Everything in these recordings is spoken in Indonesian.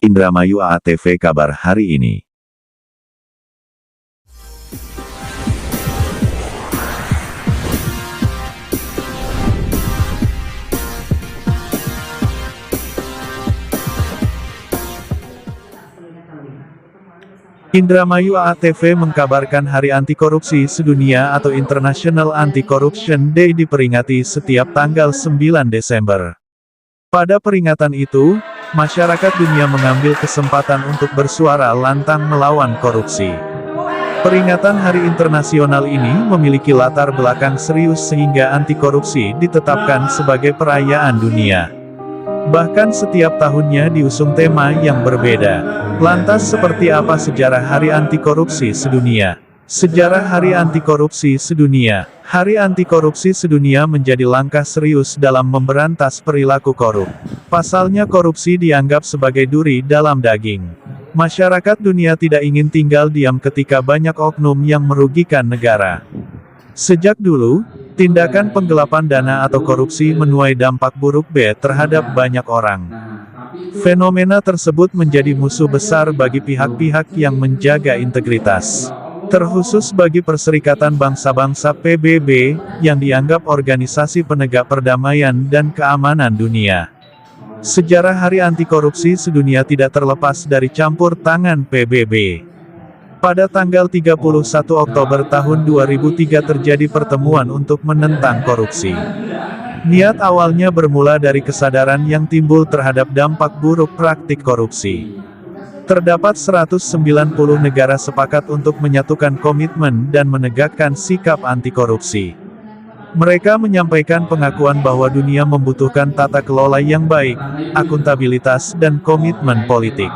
Indramayu AATV kabar hari ini. Indramayu AATV mengkabarkan Hari Anti Korupsi Sedunia atau International Anti-Corruption Day diperingati setiap tanggal 9 Desember. Pada peringatan itu, masyarakat dunia mengambil kesempatan untuk bersuara lantang melawan korupsi. Peringatan Hari Internasional ini memiliki latar belakang serius sehingga anti korupsi ditetapkan sebagai perayaan dunia. Bahkan setiap tahunnya diusung tema yang berbeda. Lantas seperti apa sejarah Hari Anti Korupsi Sedunia? Sejarah Hari Anti Korupsi Sedunia. Hari Anti Korupsi Sedunia menjadi langkah serius dalam memberantas perilaku korup. Pasalnya korupsi dianggap sebagai duri dalam daging. Masyarakat dunia tidak ingin tinggal diam ketika banyak oknum yang merugikan negara. Sejak dulu, tindakan penggelapan dana atau korupsi menuai dampak buruk terhadap banyak orang. Fenomena tersebut menjadi musuh besar bagi pihak-pihak yang menjaga integritas. Terkhusus bagi Perserikatan Bangsa-Bangsa PBB, yang dianggap organisasi penegak perdamaian dan keamanan dunia. Sejarah Hari Anti Korupsi Sedunia tidak terlepas dari campur tangan PBB. Pada tanggal 31 Oktober tahun 2003 terjadi pertemuan untuk menentang korupsi. Niat awalnya bermula dari kesadaran yang timbul terhadap dampak buruk praktik korupsi. Terdapat 190 negara sepakat untuk menyatukan komitmen dan menegakkan sikap anti korupsi. Mereka menyampaikan pengakuan bahwa dunia membutuhkan tata kelola yang baik, akuntabilitas dan komitmen politik.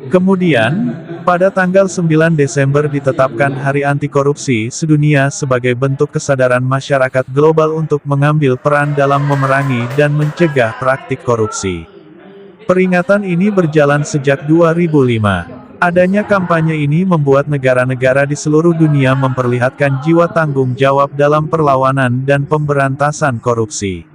Kemudian, pada tanggal 9 Desember ditetapkan Hari Anti Korupsi Sedunia sebagai bentuk kesadaran masyarakat global untuk mengambil peran dalam memerangi dan mencegah praktik korupsi. Peringatan ini berjalan sejak 2005. Adanya kampanye ini membuat negara-negara di seluruh dunia memperlihatkan jiwa tanggung jawab dalam perlawanan dan pemberantasan korupsi.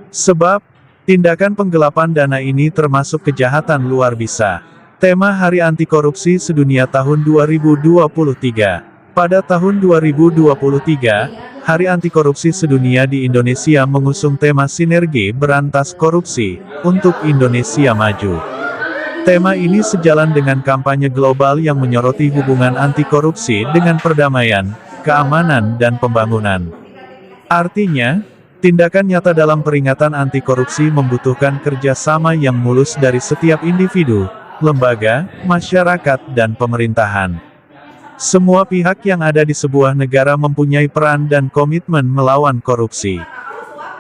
Sebab, tindakan penggelapan dana ini termasuk kejahatan luar biasa. Tema Hari Anti Korupsi Sedunia tahun 2023. Pada tahun 2023, Hari Anti Korupsi Sedunia di Indonesia mengusung tema Sinergi Berantas Korupsi, untuk Indonesia Maju. Tema ini sejalan dengan kampanye global yang menyoroti hubungan anti korupsi dengan perdamaian, keamanan dan pembangunan. Artinya, tindakan nyata dalam peringatan anti korupsi membutuhkan kerjasama yang mulus dari setiap individu, lembaga, masyarakat dan pemerintahan. Semua pihak yang ada di sebuah negara mempunyai peran dan komitmen melawan korupsi.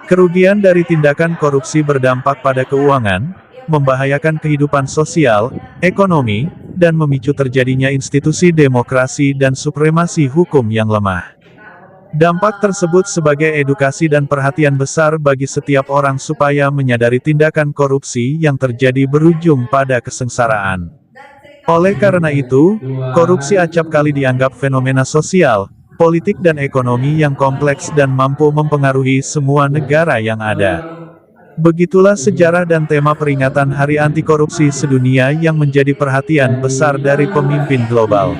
Kerugian dari tindakan korupsi berdampak pada keuangan, membahayakan kehidupan sosial, ekonomi, dan memicu terjadinya institusi demokrasi dan supremasi hukum yang lemah. Dampak tersebut sebagai edukasi dan perhatian besar bagi setiap orang supaya menyadari tindakan korupsi yang terjadi berujung pada kesengsaraan. Oleh karena itu, korupsi acap kali dianggap fenomena sosial, politik dan ekonomi yang kompleks dan mampu mempengaruhi semua negara yang ada. Begitulah sejarah dan tema peringatan Hari Anti Korupsi Sedunia yang menjadi perhatian besar dari pemimpin global.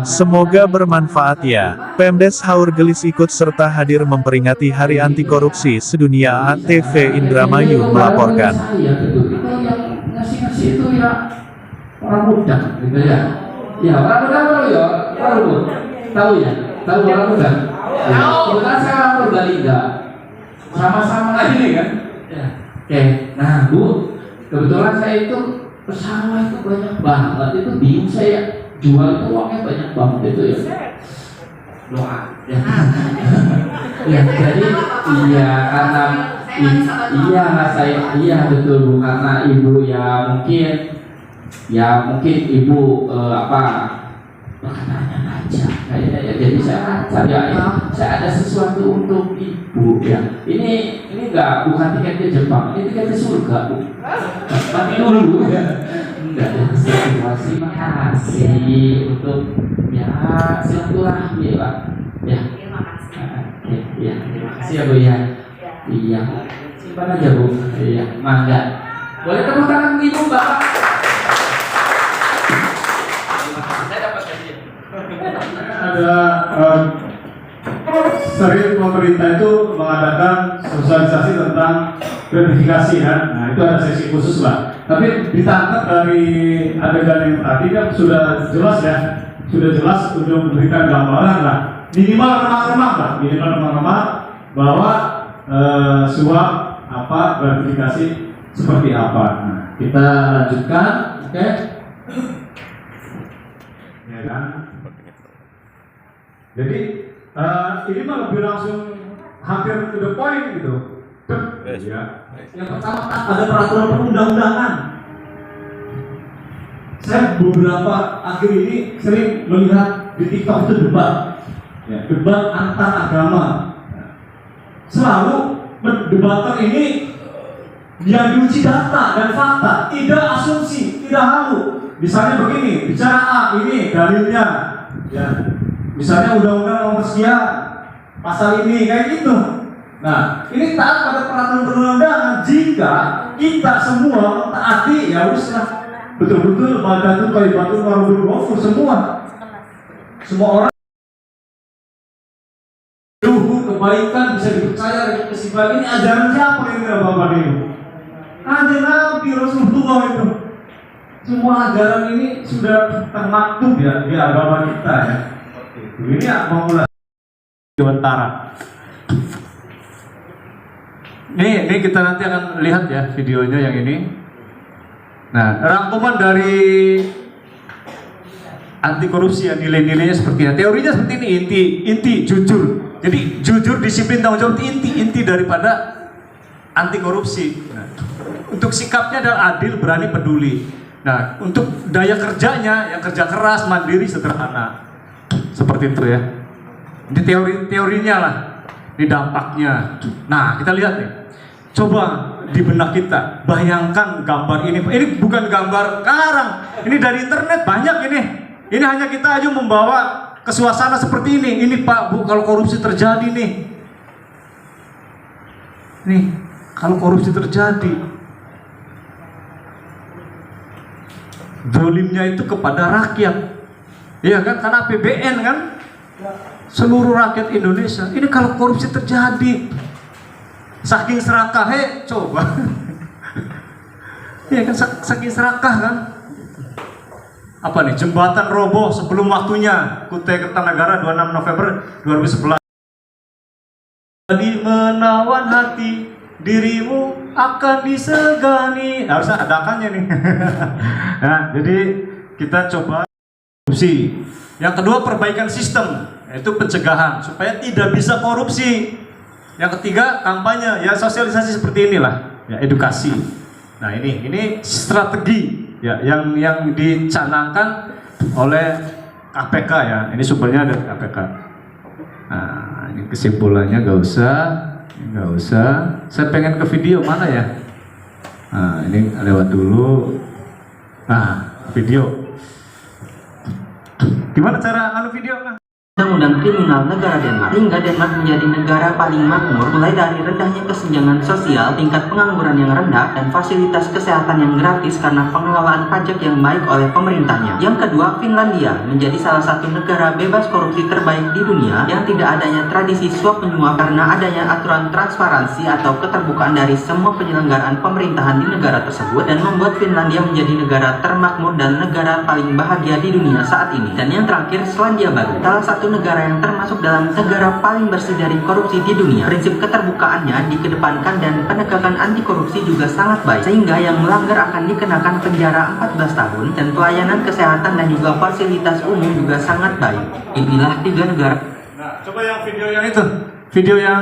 Semoga bermanfaat ya. Pemdes Haur Gelis ikut serta hadir memperingati Hari Anti Korupsi Sedunia. AATV Indramayu melaporkan. Orang muda gitu ya. Ya, orang muda tahu ya? Tahu orang muda? Ya. Kita sekarang Purbalingga. Sama-sama ini kan? Ya. Oke, nah Bu, kebetulan saya itu pesawat itu banyak banget, itu bingung saya jual itu uangnya banyak banget itu ya. Doa. Ya. Ya, jadi iya karena iya betul Bu, karena Ibu mungkin Ibu perkenalan aja kayaknya ya, jadi saya ada sesuatu untuk Ibu ya. Ini bukan tiket ke Jepang, ini tiket ke surga Bu. Mati dulu ya. Enggak ada situasi, makasih untuk ya silaturahmi lah ya. Ya, terima kasih ya Bu ya. Iya, simpan aja Bu. Iya, mangga. Boleh tepuk tangan Ibu Mbak. pemerintah itu mengadakan sosialisasi tentang gratifikasi kan. Nah itu ada sesi khusus lah. Tapi ditangkap dari adegan yang tadi kan sudah jelas ya, sudah jelas untuk memberikan gambaran lah, minimal remang-remang lah, minimal remang-remang bahwa suap apa gratifikasi seperti apa. Nah, Kita lanjutkan, oke? ya kan. Jadi ini mah lebih langsung hampir to the point gitu. Ya. Yang pertama ada peraturan perundang-undangan. Saya beberapa akhir ini sering melihat di TikTok itu debat, Ya. debat antar agama. Selalu debater ini yang diuji data dan fakta, tidak asumsi, tidak halu. Misalnya begini, bicara A ini dalilnya, ya. Misalnya undang-undang nomor sekian, pasal ini kayak gitu. Nah, ini taat pada peraturan perundang-undangan. Jika kita semua taati, ya usah betul-betul badan itu kayak batu marubul ghafur semua orang. Luhur kebaikan bisa dipercaya dengan kesimpulan ini ajaran siapa ini Bapak Ibu? Ajaran Nabi Rasulullah itu. Semua ajaran ini sudah termaktub ya di agama kita ya. Ini mengulas Sementara. Ini kita nanti akan lihat ya videonya yang ini. Nah, rangkuman dari anti korupsi ya, nilai-nilainya seperti ini. Teorinya seperti ini, inti jujur. Jadi jujur, disiplin, tanggung jawab inti daripada anti korupsi. Nah, untuk sikapnya adalah adil, berani, peduli. Nah, untuk daya kerjanya yang kerja keras, mandiri, sederhana. Seperti itu ya. Ini teorinya lah. Ini dampaknya. Nah, kita lihat nih. Coba di benak kita, bayangkan gambar ini. Ini bukan gambar karang. Ini dari internet banyak ini. Ini hanya kita aja membawa ke suasana seperti ini. Ini Pak, Bu, kalau korupsi terjadi nih. Nih, kalau korupsi terjadi. Zolimnya itu kepada rakyat. Iya kan? Karena APBN kan? Seluruh rakyat Indonesia. Ini kalau korupsi terjadi. Saking serakah, coba. Iya kan, saking serakah kan. Apa nih, jembatan roboh sebelum waktunya. Kutai Kertanegara 26 November 2011. Jadi menawan hati, dirimu akan disegani. Harusnya ada akannya nih. Nah, jadi kita coba korupsi. Yang kedua, perbaikan sistem, yaitu pencegahan supaya tidak bisa korupsi. Yang ketiga, kampanye, ya sosialisasi seperti inilah, ya edukasi. Nah ini strategi ya yang dicanangkan oleh KPK ya. Ini sumbernya dari KPK. Nah ini kesimpulannya nggak usah. Saya pengen ke video mana ya? Nah ini lewat dulu. Nah video. Gimana cara video? Undang-undang kriminal negara Denmark hingga Denmark menjadi negara paling makmur mulai dari rendahnya kesenjangan sosial, tingkat pengangguran yang rendah, dan fasilitas kesehatan yang gratis karena pengelolaan pajak yang baik oleh pemerintahnya. Yang kedua, Finlandia menjadi salah satu negara bebas korupsi terbaik di dunia yang tidak adanya tradisi suap menyuap karena adanya aturan transparansi atau keterbukaan dari semua penyelenggaraan pemerintahan di negara tersebut dan membuat Finlandia menjadi negara termakmur dan negara paling bahagia di dunia saat ini. Dan yang terakhir, Selandia Baru, salah satu negara yang termasuk dalam negara paling bersih dari korupsi di dunia. Prinsip keterbukaannya dikedepankan dan penegakan anti korupsi juga sangat baik, sehingga yang melanggar akan dikenakan penjara 14 tahun dan pelayanan kesehatan dan juga fasilitas umum juga sangat baik. Inilah 3 negara. Nah, coba yang video yang itu, video yang